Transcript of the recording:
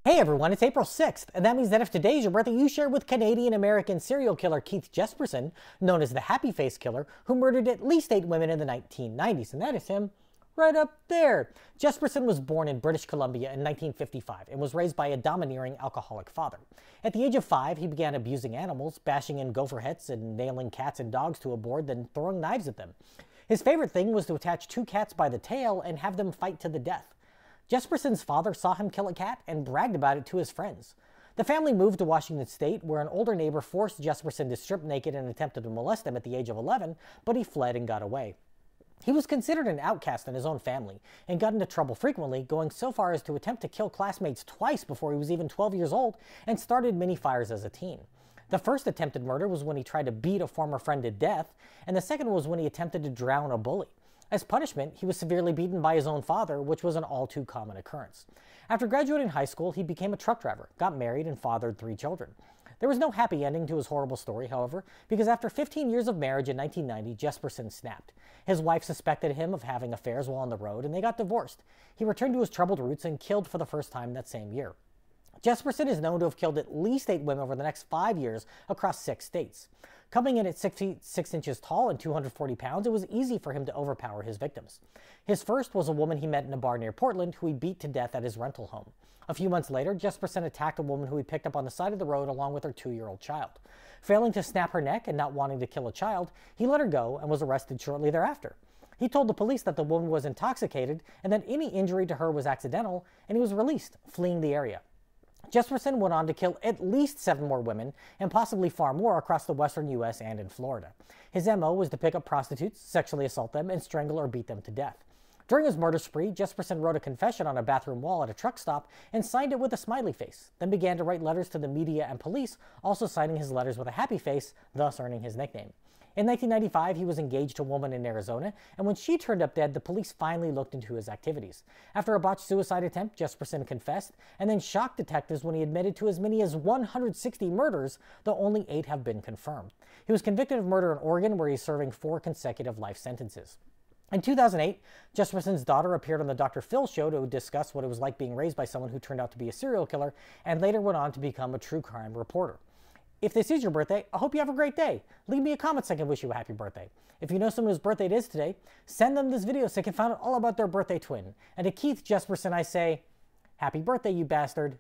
Hey everyone, it's April 6th, and that means that if today's your birthday, you share with Canadian-American serial killer Keith Jesperson, known as the Happy Face Killer, who murdered at least 8 women in the 1990s, and that is him right up there. Jesperson was born in British Columbia in 1955 and was raised by a domineering alcoholic father. At the age of 5, he began abusing animals, bashing in gopher heads and nailing cats and dogs to a board, then throwing knives at them. His favorite thing was to attach 2 cats by the tail and have them fight to the death. Jesperson's father saw him kill a cat and bragged about it to his friends. The family moved to Washington State, where an older neighbor forced Jesperson to strip naked and attempted to molest him at the age of 11, but he fled and got away. He was considered an outcast in his own family and got into trouble frequently, going so far as to attempt to kill classmates twice before he was even 12 years old and started many fires as a teen. The first attempted murder was when he tried to beat a former friend to death, and the second was when he attempted to drown a bully. As punishment, he was severely beaten by his own father, which was an all-too-common occurrence. After graduating high school, he became a truck driver, got married, and fathered 3 children. There was no happy ending to his horrible story, however, because after 15 years of marriage in 1990, Jesperson snapped. His wife suspected him of having affairs while on the road, and they got divorced. He returned to his troubled roots and killed for the first time that same year. Jesperson is known to have killed at least 8 women over the next 5 years across 6 states. Coming in at 6 feet 6 inches tall and 240 pounds, it was easy for him to overpower his victims. His first was a woman he met in a bar near Portland who he beat to death at his rental home. A few months later, Jesperson attacked a woman who he picked up on the side of the road along with her 2-year-old child. Failing to snap her neck and not wanting to kill a child, he let her go and was arrested shortly thereafter. He told the police that the woman was intoxicated and that any injury to her was accidental, and he was released, fleeing the area. Jesperson went on to kill at least 7 more women, and possibly far more across the western U.S. and in Florida. His M.O. was to pick up prostitutes, sexually assault them, and strangle or beat them to death. During his murder spree, Jesperson wrote a confession on a bathroom wall at a truck stop and signed it with a smiley face, then began to write letters to the media and police, also signing his letters with a happy face, thus earning his nickname. In 1995, he was engaged to a woman in Arizona, and when she turned up dead, the police finally looked into his activities. After a botched suicide attempt, Jesperson confessed, and then shocked detectives when he admitted to as many as 160 murders, though only 8 have been confirmed. He was convicted of murder in Oregon, where he's serving 4 consecutive life sentences. In 2008, Jesperson's daughter appeared on the Dr. Phil show to discuss what it was like being raised by someone who turned out to be a serial killer, and later went on to become a true crime reporter. If this is your birthday, I hope you have a great day. Leave me a comment so I can wish you a happy birthday. If you know someone whose birthday it is today, send them this video so they can find out all about their birthday twin. And to Keith Jesperson, I say, happy birthday, you bastard.